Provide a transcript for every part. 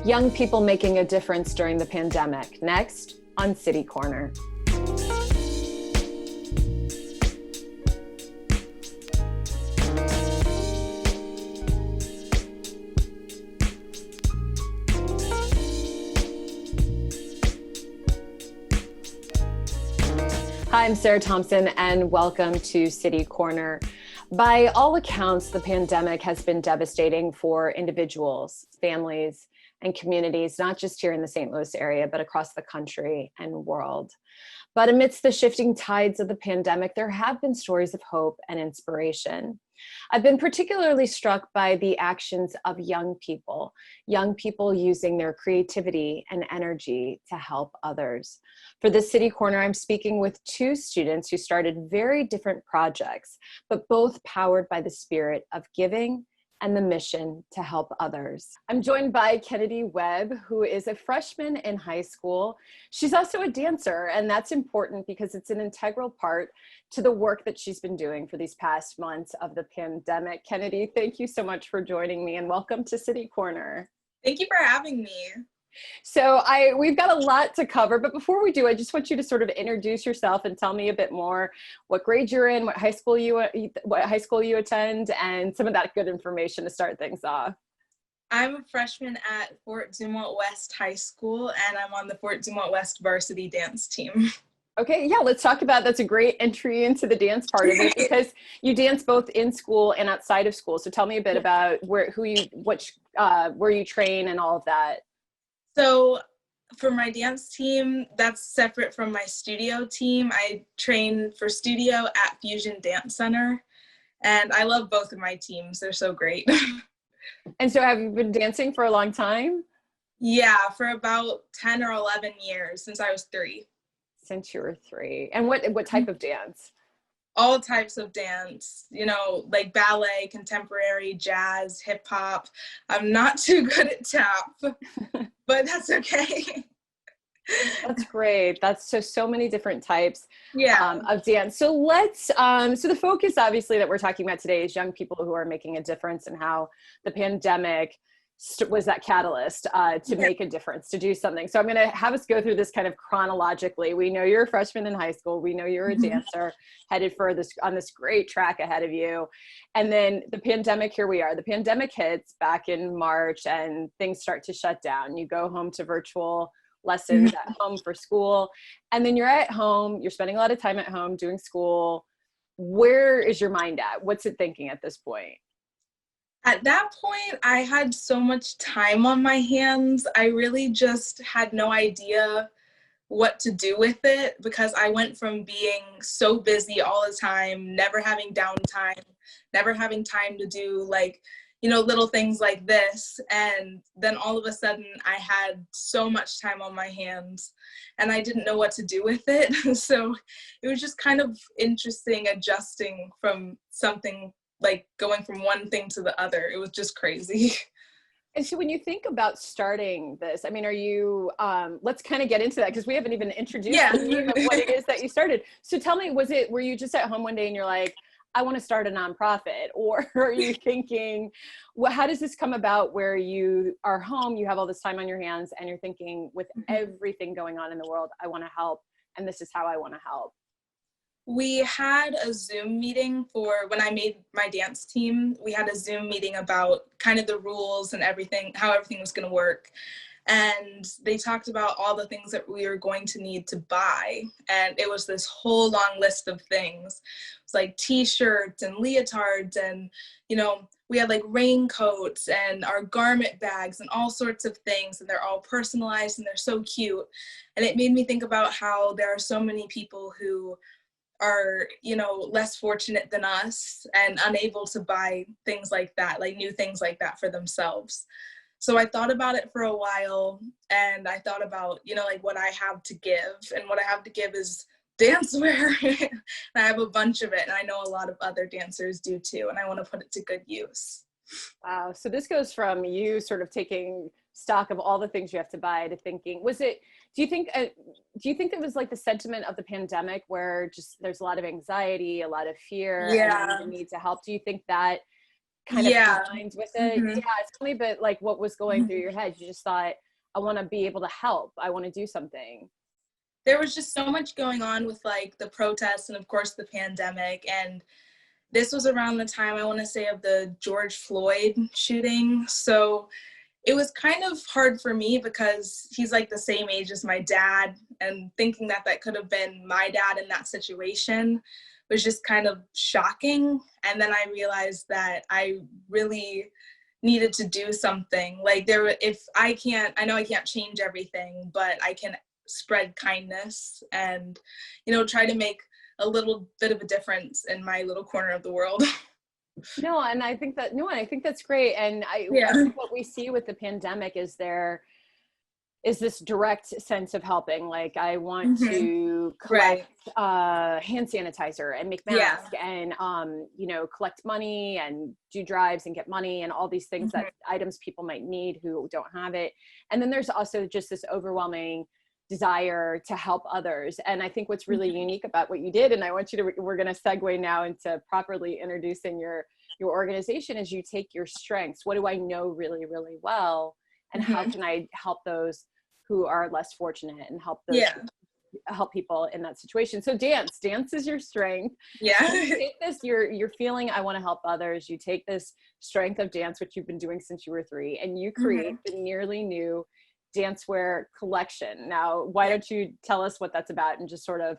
Young people making a difference during the pandemic. Next on City Corner. Hi, I'm Sarah Thompson, and welcome to City Corner. By all accounts, the pandemic has been devastating for individuals, families, and communities, not just here in the St. Louis area, but across the country and world. But amidst the shifting tides of the pandemic, there have been stories of hope and inspiration. I've been particularly struck by the actions of young people using their creativity and energy to help others. For this City Corner, I'm speaking with two students who started very different projects, but both powered by the spirit of giving and the mission to help others. I'm joined by Kennedy Webb, who is a freshman in high school. She's also a dancer, and that's important because it's an integral part to the work that she's been doing for these past months of the pandemic. Kennedy, thank you so much for joining me, and welcome to City Corner. Thank you for having me. So we've got a lot to cover, but before we do, I just want you to sort of introduce yourself and tell me a bit more what grade you're in, what high school you attend, and some of that good information to start things off. I'm a freshman at Fort Zumwalt West High School, and I'm on the Fort Zumwalt West varsity dance team. Okay, yeah, let's talk about, that's a great entry into the dance part of it because you dance both in school and outside of school. So tell me a bit about where you train and all of that. So for my dance team, that's separate from my studio team. I train for studio at Fusion Dance Center, and I love both of my teams. They're so great. And so have you been dancing for a long time? Yeah, for about 10 or 11 years, since I was 3. Since you were 3. And what type of dance? All types of dance, like ballet, contemporary, jazz, hip hop. I'm not too good at tap, but that's okay. That's great. That's so many different types of dance. So so the focus obviously that we're talking about today is young people who are making a difference and how the pandemic was that catalyst to make a difference, to do something. So I'm going to have us go through this kind of chronologically. We know you're a freshman in high school. We know you're a dancer headed for on this great track ahead of you. And then the pandemic, here we are. The pandemic hits back in March and things start to shut down. You go home to virtual lessons at home for school. And then you're at home, you're spending a lot of time at home doing school. Where is your mind at? What's it thinking at this point? At that point, I had so much time on my hands. I really just had no idea what to do with it because I went from being so busy all the time, never having downtime, never having time to do little things like this. And then all of a sudden I had so much time on my hands and I didn't know what to do with it. So it was just kind of interesting adjusting from something like going from one thing to the other. It was just crazy. And so when you think about starting this, I mean, are you, let's kind of get into that because we haven't even introduced what it is that you started. So tell me, were you just at home one day and you're like, I want to start a nonprofit? Or are you thinking, how does this come about where you are home, you have all this time on your hands and you're thinking with everything going on in the world, I want to help and this is how I want to help? We had a Zoom meeting for when I made my dance team. We had a Zoom meeting about kind of the rules and everything, how everything was going to work. And they talked about all the things that we were going to need to buy. And it was this whole long list of things. It's like t-shirts and leotards and, we had like raincoats and our garment bags and all sorts of things. And they're all personalized and they're so cute. And it made me think about how there are so many people who are less fortunate than us and unable to buy things like that, like new things like that for themselves. So I thought about it for a while and I thought about like what I have to give, and what I have to give is dancewear. And I have a bunch of it and I know a lot of other dancers do too, and I want to put it to good use. Wow. So this goes from you sort of taking stock of all the things you have to buy to thinking, do you think it was like the sentiment of the pandemic where just there's a lot of anxiety, a lot of fear, and the need to help? Do you think that kind of combined with it. Mm-hmm. Yeah, tell me a bit like what was going through your head. You just thought, I want to be able to help. I want to do something. There was just so much going on with like the protests and of course the pandemic, and this was around the time, I want to say, of the George Floyd shooting. So it was kind of hard for me because he's like the same age as my dad, and thinking that that could have been my dad in that situation was just kind of shocking. And then I realized that I really needed to do something. Like if I can't, I know I can't change everything, but I can spread kindness and, try to make a little bit of a difference in my little corner of the world. No, and I think that's great. And I think what we see with the pandemic is there is this direct sense of helping. Like, I want to collect hand sanitizer and make masks and, collect money and do drives and get money and all these things, that items people might need who don't have it. And then there's also just this overwhelming desire to help others. And I think what's really unique about what you did, and I want you to, we're going to segue now into properly introducing your organization, is you take your strengths. What do I know really, really well? And how can I help those who are less fortunate and help those help people in that situation? So dance is your strength. Yeah. So you take this, you're feeling, I want to help others. You take this strength of dance, which you've been doing since you were 3, and you create the nearly new Dancewear Collection. Now, why don't you tell us what that's about and just sort of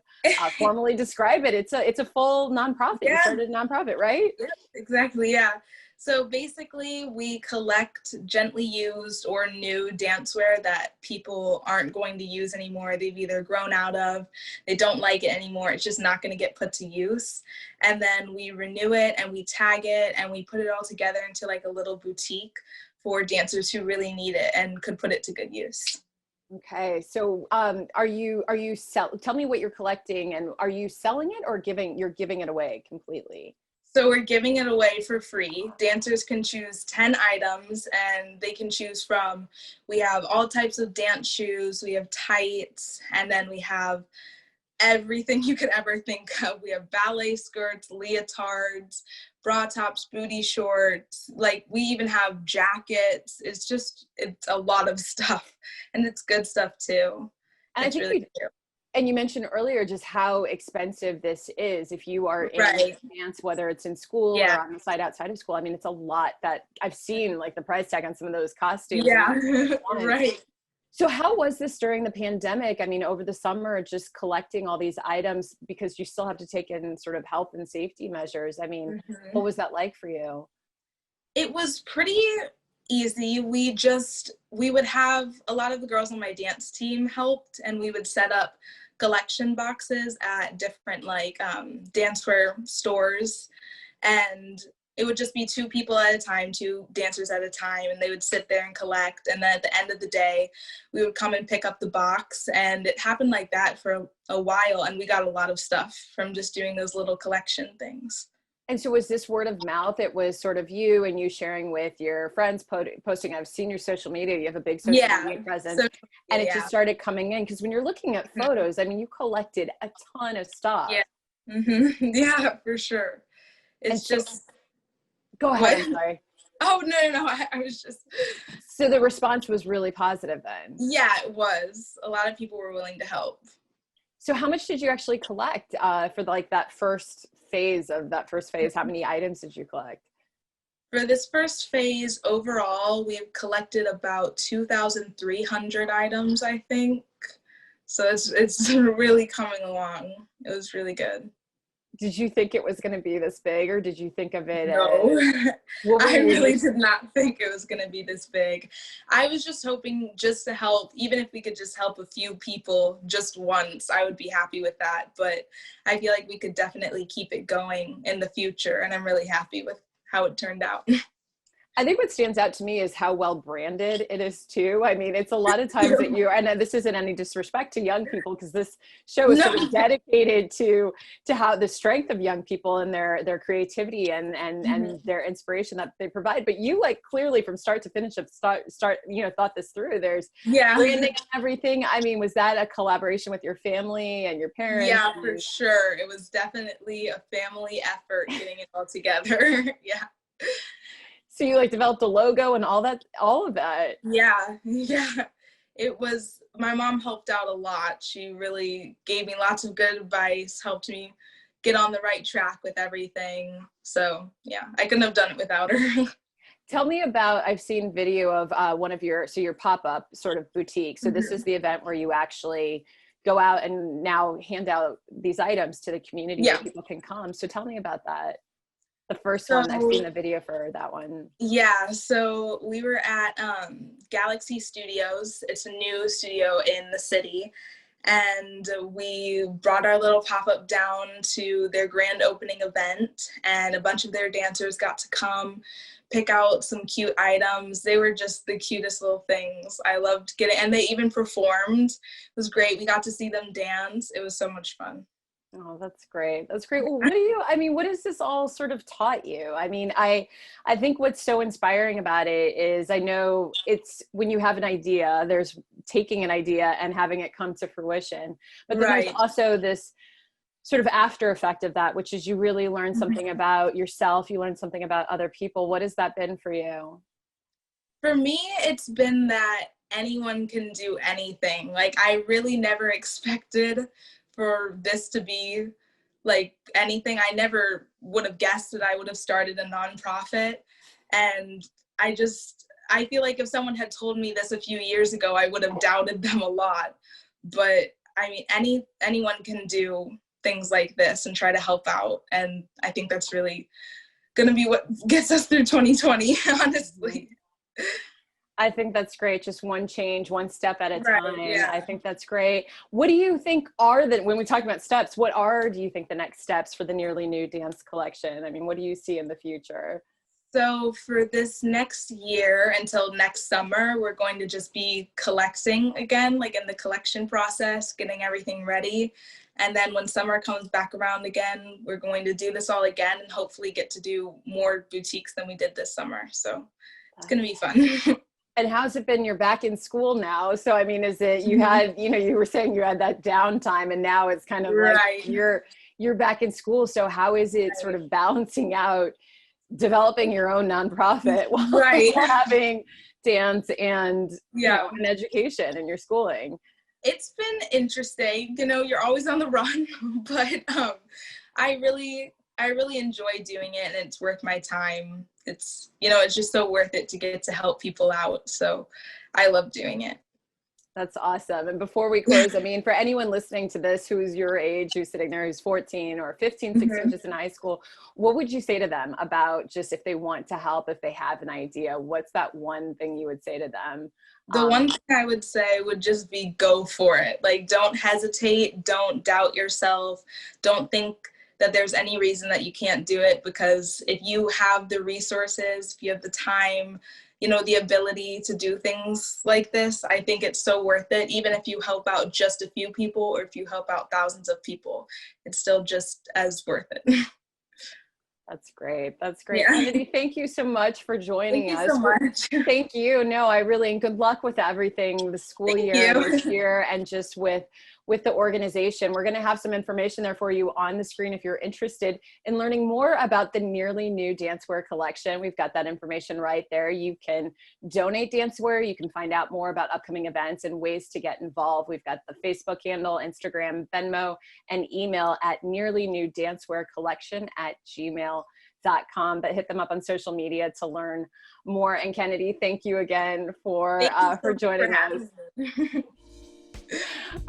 formally describe it? It's a full nonprofit. You started a nonprofit, right? Yeah, exactly. Yeah. So basically, we collect gently used or new dancewear that people aren't going to use anymore. They've either grown out of, they don't like it anymore. It's just not going to get put to use. And then we renew it and we tag it and we put it all together into like a little boutique for dancers who really need it and could put it to good use. Okay. So tell me what you're collecting, and are you selling it or you're giving it away completely? So we're giving it away for free. Dancers can choose 10 items and they can choose from, we have all types of dance shoes, we have tights, and then we have everything you could ever think of. We have ballet skirts, leotards, bra tops, booty shorts, like we even have jackets. It's a lot of stuff, and it's good stuff too. And I think really good. And you mentioned earlier just how expensive this is if you are in dance, whether it's in school or on the side outside of school. I mean, it's a lot that I've seen, like the price tag on some of those costumes. Yeah, right. So how was this during the pandemic? I mean, over the summer, just collecting all these items, because you still have to take in sort of health and safety measures. I mean, what was that like for you? It was pretty easy. We would have a lot of the girls on my dance team helped, and we would set up collection boxes at different dancewear stores, and it would just be 2 people at a time, 2 dancers at a time, and they would sit there and collect. And then at the end of the day, we would come and pick up the box. And it happened like that for a while. And we got a lot of stuff from just doing those little collection things. And so was this word of mouth? It was sort of you and you sharing with your friends, posting. I've seen your social media. You have a big social media presence. And it just started coming in. Because when you're looking at photos, I mean, you collected a ton of stuff. Yeah, yeah, for sure. Go ahead. I'm sorry. Oh, no. I was just. So the response was really positive then? Yeah, it was. A lot of people were willing to help. So how much did you actually collect for that first phase? How many items did you collect? For this first phase, overall, we've collected about 2,300 items, I think. So it's really coming along. It was really good. Did you think it was going to be this big, or did you think of it No, I really did not think it was going to be this big. I was just hoping just to help, even if we could just help a few people just once, I would be happy with that. But I feel like we could definitely keep it going in the future, and I'm really happy with how it turned out. I think what stands out to me is how well branded it is too. I mean, it's a lot of times that and this isn't any disrespect to young people, because this show is sort of dedicated to how the strength of young people and their creativity and their inspiration that they provide. But you clearly from start to finish thought this through. There's branding and everything. I mean, was that a collaboration with your family and your parents? Yeah, for sure. It was definitely a family effort getting it all together. Yeah. So you like developed a logo and all of that. Yeah. It was, my mom helped out a lot. She really gave me lots of good advice, helped me get on the right track with everything. So yeah, I couldn't have done it without her. Tell me about, I've seen video of one of your pop-up sort of boutique. So this is the event where you actually go out and now hand out these items to the community where people can come. So tell me about that. The first one, I've seen the video for that one. Yeah, so we were at Galaxy Studios. It's a new studio in the city. And we brought our little pop-up down to their grand opening event, and a bunch of their dancers got to come pick out some cute items. They were just the cutest little things. I loved getting, and they even performed. It was great. We got to see them dance. It was so much fun. Oh, that's great. That's great. Well, what has this all sort of taught you? I mean, I think what's so inspiring about it is, I know it's when you have an idea, there's taking an idea and having it come to fruition, but then there's also this sort of after effect of that, which is you really learn something about yourself. You learn something about other people. What has that been for you? For me, it's been that anyone can do anything. Like, I really never expected for this to be like anything. I never would have guessed that I would have started a nonprofit. And I feel like if someone had told me this a few years ago, I would have doubted them a lot. But I mean, anyone can do things like this and try to help out. And I think that's really going to be what gets us through 2020, honestly. I think that's great. Just one change, one step at a time. Yeah. I think that's great. What do you think are when we talk about steps, do you think the next steps for the Nearly New Dance Collection? I mean, what do you see in the future? So for this next year until next summer, we're going to just be collecting again, like in the collection process, getting everything ready. And then when summer comes back around again, we're going to do this all again and hopefully get to do more boutiques than we did this summer. So it's going to be fun. And how's it been? You're back in school now. So, I mean, is it, you had, you were saying you had that downtime and now it's kind of like you're back in school. So how is it sort of balancing out developing your own nonprofit while having dance and, an education and your schooling? It's been interesting. You're always on the run, but I really enjoy doing it and it's worth my time. It's, it's just so worth it to get to help people out. So I love doing it. That's awesome. And before we close, I mean, for anyone listening to this who's your age, who's sitting there, who's 14 or 15, 16, just in high school, what would you say to them about just if they want to help, if they have an idea, what's that one thing you would say to them? The one thing I would say would just be go for it. Like, don't hesitate. Don't doubt yourself. Don't think that there's any reason that you can't do it, because if you have the resources, if you have the time, the ability to do things like this, I think it's so worth it. Even if you help out just a few people or if you help out thousands of people, it's still just as worth it. That's great. That's great. Yeah. Kennedy, thank you so much for joining us. Thank you so much. Thank you. No, and good luck with everything, the school year this year, and just with the organization. We're going to have some information there for you on the screen if you're interested in learning more about the Nearly New Dancewear Collection. We've got that information right there. You can donate dancewear. You can find out more about upcoming events and ways to get involved. We've got the Facebook handle, Instagram, Venmo, and email at nearlynewdancewearcollection@gmail.com, but hit them up on social media to learn more. And Kennedy, thank you again for joining us.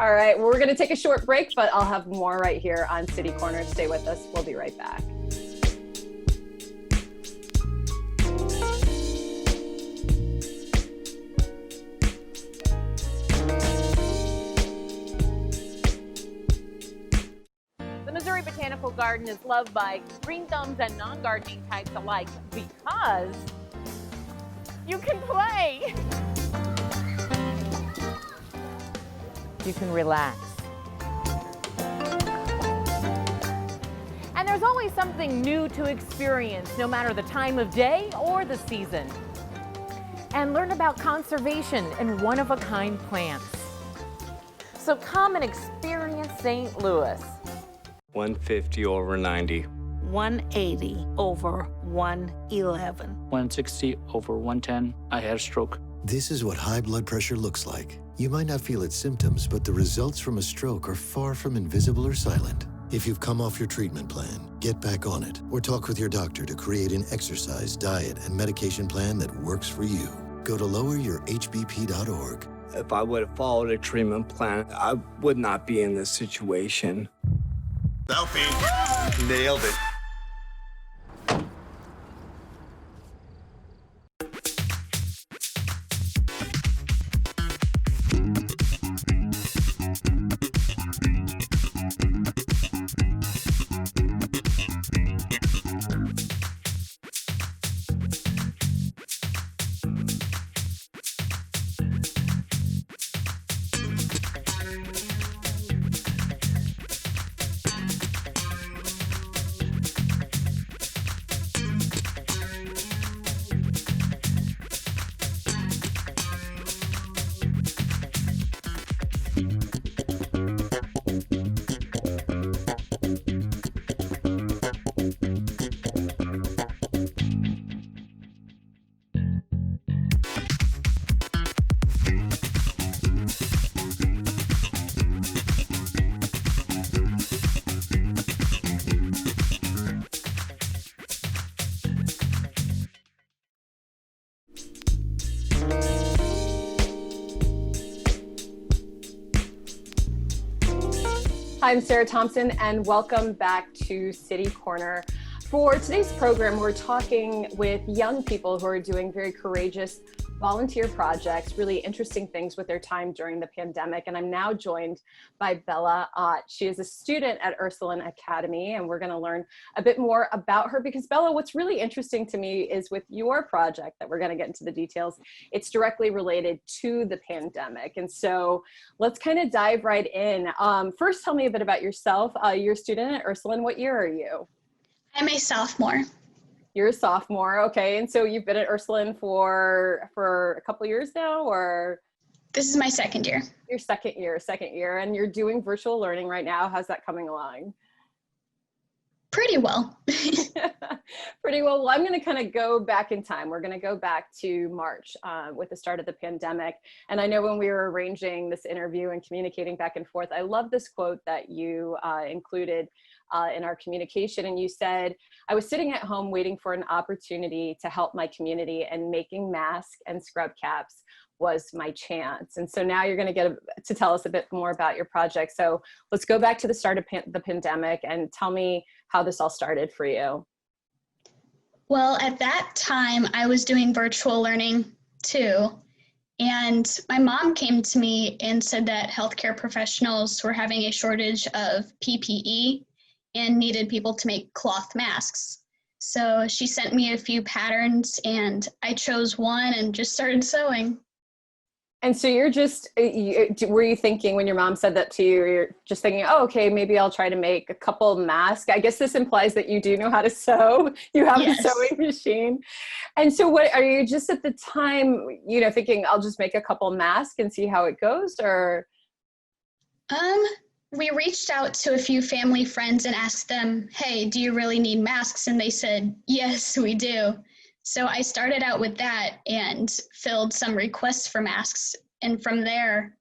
All right, well, we're going to take a short break, but I'll have more right here on City Corner. Stay with us. We'll be right back. The Missouri Botanical Garden is loved by green thumbs and non-gardening types alike because you can play. You can relax. And there's always something new to experience, no matter the time of day or the season. And learn about conservation and one-of-a-kind plants. So come and experience St. Louis. 150 over 90. 180 over 111. 160 over 110. I had a stroke. This is what high blood pressure looks like. You might not feel its symptoms, but the results from a stroke are far from invisible or silent. If you've come off your treatment plan, get back on it, or talk with your doctor to create an exercise, diet, and medication plan that works for you. Go to loweryourhbp.org. If I would have followed a treatment plan, I would not be in this situation. Selfie. Nailed it. Hi, I'm Sarah Thompson, and welcome back to City Corner. For today's program, we're talking with young people who are doing very courageous volunteer projects, really interesting things with their time during the pandemic. And I'm now joined by Bella Ott. She is a student at Ursuline Academy, and we're going to learn a bit more about her because, Bella, what's really interesting to me is with your project that we're going to get into the details, it's directly related to the pandemic. And so let's kind of dive right in. First, tell me a bit about yourself. You're a student at Ursuline. What year are you? I'm a sophomore. You're a sophomore, okay. And so you've been at Ursuline for a couple of years now, or? This is my second year. Your second year, and you're doing virtual learning right now. How's that coming along? Pretty well. Pretty well. Well, I'm going to kind of go back in time. We're going to go back to March with the start of the pandemic. And I know when we were arranging this interview and communicating back and forth, I love this quote that you included in our communication. And you said, I was sitting at home waiting for an opportunity to help my community, and making masks and scrub caps was my chance. And so now you're going to get to tell us a bit more about your project. So let's go back to the start of the pandemic and tell me how this all started for you. Well, at that time, I was doing virtual learning too. And my mom came to me and said that healthcare professionals were having a shortage of PPE and needed people to make cloth masks. So she sent me a few patterns and I chose one and just started sewing. And so you're just, were you thinking when your mom said that to you, you're just thinking, oh, okay, maybe I'll try to make a couple masks. I guess this implies that you do know how to sew. You have Yes. a sewing machine. And so what, are you just at the time, thinking I'll just make a couple masks and see how it goes, or? We reached out to a few family friends and asked them, hey, do you really need masks? And they said, yes, we do. So I started out with that and filled some requests for masks. And from there,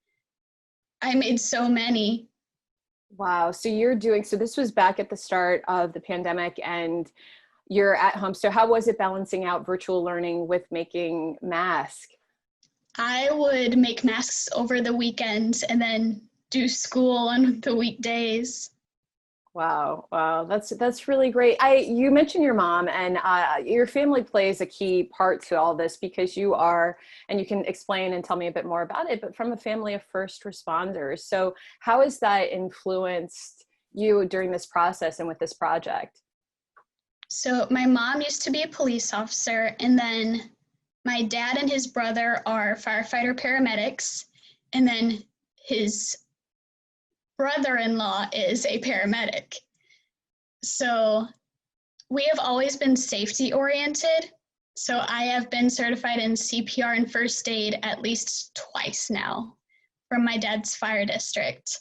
I made so many. Wow. So so this was back at the start of the pandemic and you're at home. So how was it balancing out virtual learning with making masks? I would make masks over the weekends and then do school on the weekdays. Wow. That's really great. You mentioned your mom, and your family plays a key part to all this because you are, and you can explain and tell me a bit more about it, but from a family of first responders. So how has that influenced you during this process and with this project? So my mom used to be a police officer, and then my dad and his brother are firefighter paramedics, and then his brother-in-law is a paramedic. So we have always been safety oriented. So I have been certified in CPR and first aid at least twice now from my dad's fire district.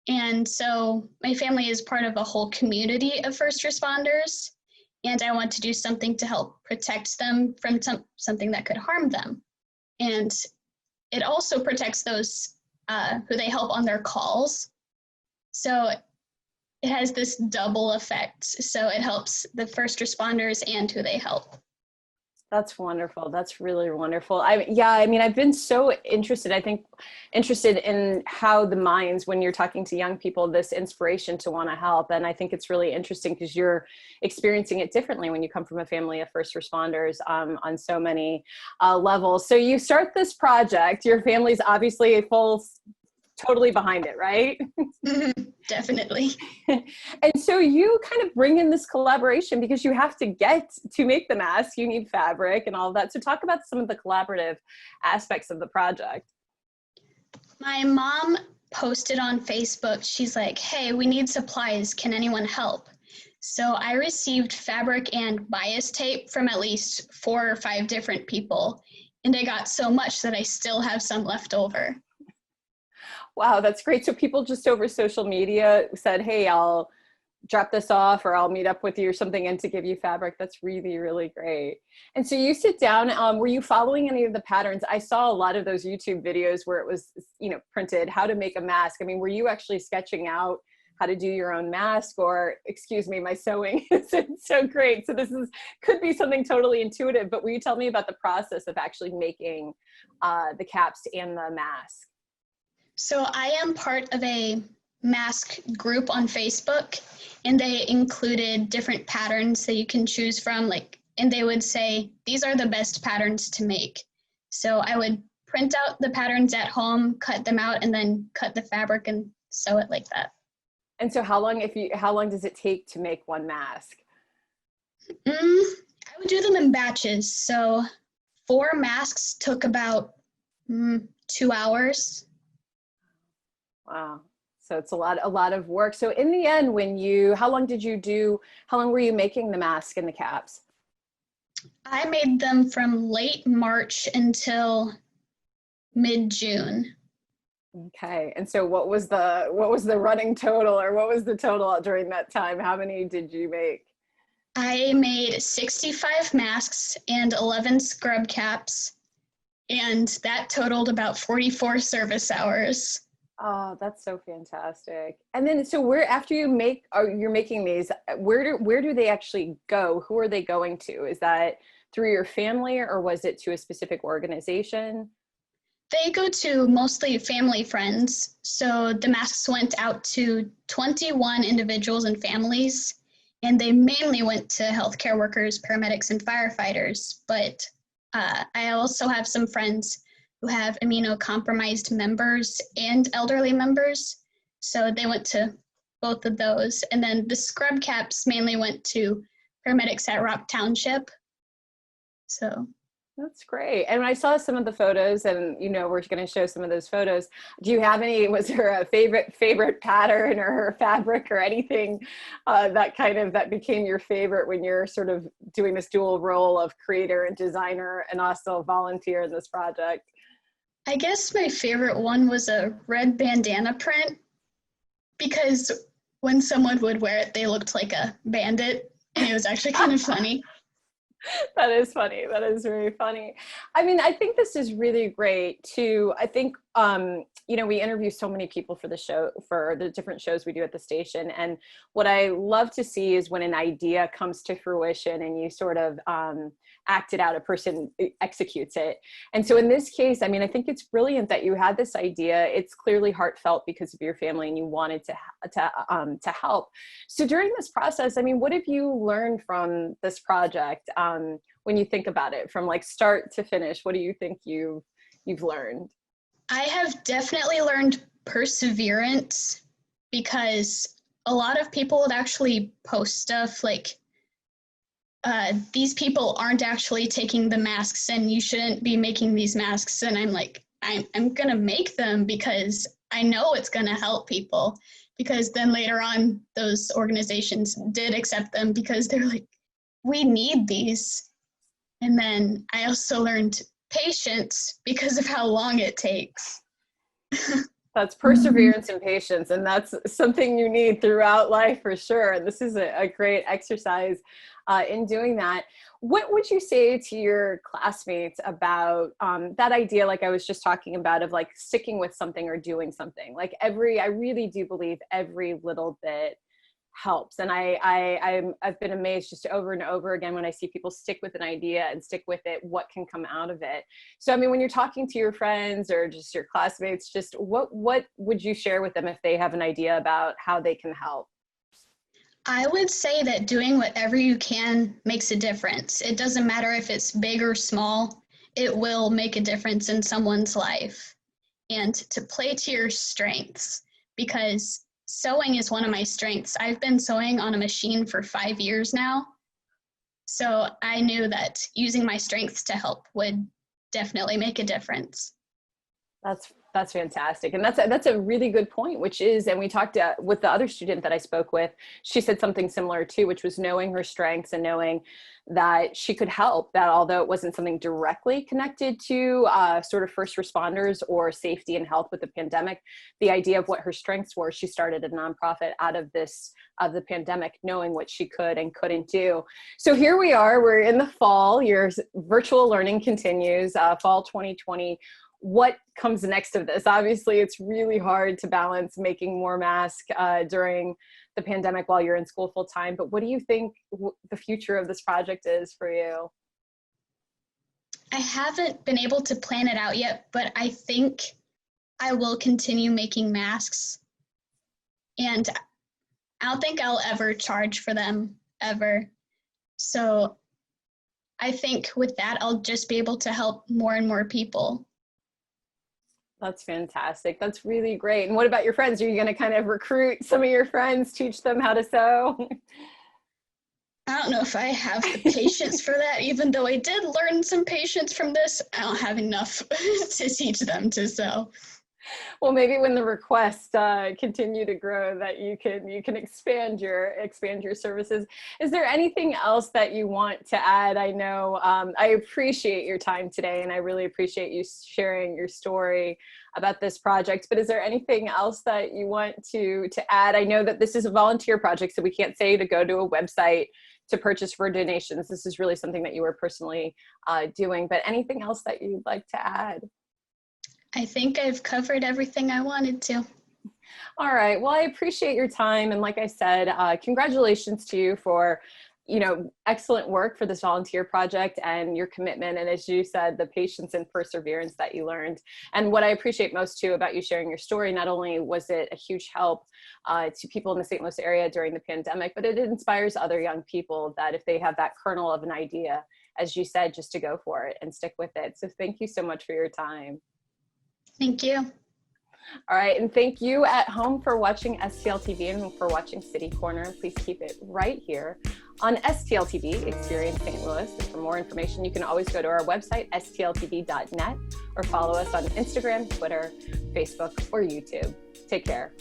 And so my family is part of a whole community of first responders, and I want to do something to help protect them from something that could harm them. And it also protects those who they help on their calls. So it has this double effect. So it helps the first responders and who they help. That's wonderful. That's really wonderful. I've been so interested in how the minds, when you're talking to young people, this inspiration to want to help. And I think it's really interesting because you're experiencing it differently when you come from a family of first responders on so many levels. So you start this project, your family's obviously totally behind it, right? Definitely. And so you kind of bring in this collaboration because you have to make the mask, you need fabric and all of that. So talk about some of the collaborative aspects of the project. My mom posted on Facebook, she's like, hey, we need supplies, can anyone help? So I received fabric and bias tape from at least 4 or 5 different people, and I got so much that I still have some left over. Wow, that's great. So people just over social media said, hey, I'll drop this off or I'll meet up with you or something, and to give you fabric. That's really, really great. And so you sit down, were you following any of the patterns? I saw a lot of those YouTube videos where it was, printed how to make a mask. I mean, were you actually sketching out how to do your own mask? Or, excuse me, my sewing isn't so great. So this could be something totally intuitive, but will you tell me about the process of actually making the caps and the mask? So I am part of a mask group on Facebook, and they included different patterns that you can choose from, and they would say, these are the best patterns to make. So I would print out the patterns at home, cut them out, and then cut the fabric and sew it like that. And so how long does it take to make one mask? I would do them in batches. So 4 masks took about 2 hours. Wow. So it's a lot of work. So in the end, how long were you making the mask and the caps? I made them from late March until mid-June. Okay. And so what was the running total, or what was the total during that time? How many did you make? I made 65 masks and 11 scrub caps, and that totaled about 44 service hours. Oh, that's so fantastic. And then, so after you're making these, where do they actually go? Who are they going to? Is that through your family, or was it to a specific organization? They go to mostly family friends. So the masks went out to 21 individuals and families, and they mainly went to healthcare workers, paramedics, and firefighters. But I also have some friends who have immunocompromised members and elderly members. So they went to both of those. And then the scrub caps mainly went to paramedics at Rock Township. So that's great. And I saw some of the photos, and we're going to show some of those photos. Do you have was there a favorite pattern or fabric or anything that became your favorite when you're sort of doing this dual role of creator and designer and also volunteer in this project? I guess my favorite one was a red bandana print, because when someone would wear it, they looked like a bandit, and it was actually kind of funny. That is funny. That is very funny. I mean, I think this is really great too. I think, we interview so many people for the different shows we do at the station. And what I love to see is when an idea comes to fruition and you sort of act it out, a person executes it. And so in this case, I mean, I think it's brilliant that you had this idea. It's clearly heartfelt because of your family and you wanted to help. So during this process, I mean, what have you learned from this project? When you think about it from start to finish, what do you think you've learned? I have definitely learned perseverance, because a lot of people would actually post stuff these people aren't actually taking the masks and you shouldn't be making these masks. And I'm like, I'm going to make them because I know it's going to help people. Because then later on, those organizations did accept them because they're like, we need these. And then I also learned patience because of how long it takes. That's perseverance and patience, and that's something you need throughout life for sure. And this is a great exercise in doing that. What would you say to your classmates about that idea, like I was just talking about, of like sticking with something or doing something? Like I really do believe every little bit helps. And I've been amazed just over and over again when I see people stick with an idea and stick with it, what can come out of it. So, I mean, when you're talking to your friends or just your classmates, just what would you share with them if they have an idea about how they can help? I would say that doing whatever you can makes a difference. It doesn't matter if it's big or small, it will make a difference in someone's life. And to play to your strengths, because sewing is one of my strengths. I've been sewing on a machine for 5 years now. So I knew that using my strengths to help would definitely make a difference. That's fantastic. And that's a really good point, which is, and we talked with the other student that I spoke with, she said something similar too, which was knowing her strengths and knowing that she could help, that although it wasn't something directly connected to sort of first responders or safety and health with the pandemic, the idea of what her strengths were, she started a nonprofit out of the pandemic, knowing what she could and couldn't do. So here we are, we're in the fall, your virtual learning continues, fall 2020. What comes next of this? Obviously, it's really hard to balance making more masks during the pandemic while you're in school full time. But what do you think the future of this project is for you? I haven't been able to plan it out yet, but I think I will continue making masks. And I don't think I'll ever charge for them, ever. So I think with that, I'll just be able to help more and more people. That's fantastic. That's really great. And what about your friends? Are you going to kind of recruit some of your friends, teach them how to sew? I don't know if I have the patience for that. Even though I did learn some patience from this, I don't have enough to teach them to sew. Well, maybe when the requests continue to grow, that you can expand your services. Is there anything else that you want to add? I know I appreciate your time today, and I really appreciate you sharing your story about this project. But is there anything else that you want to add? I know that this is a volunteer project, so we can't say to go to a website to purchase for donations. This is really something that you were personally doing. But anything else that you'd like to add? I think I've covered everything I wanted to. All right. Well, I appreciate your time. And like I said, congratulations to you for, excellent work for this volunteer project and your commitment. And as you said, the patience and perseverance that you learned. And what I appreciate most too about you sharing your story, not only was it a huge help to people in the St. Louis area during the pandemic, but it inspires other young people that if they have that kernel of an idea, as you said, just to go for it and stick with it. So thank you so much for your time. Thank you. All right, and thank you at home for watching STL TV and for watching City Corner. Please keep it right here on STL TV, Experience St. Louis. And for more information, you can always go to our website, stltv.net, or follow us on Instagram, Twitter, Facebook, or YouTube. Take care.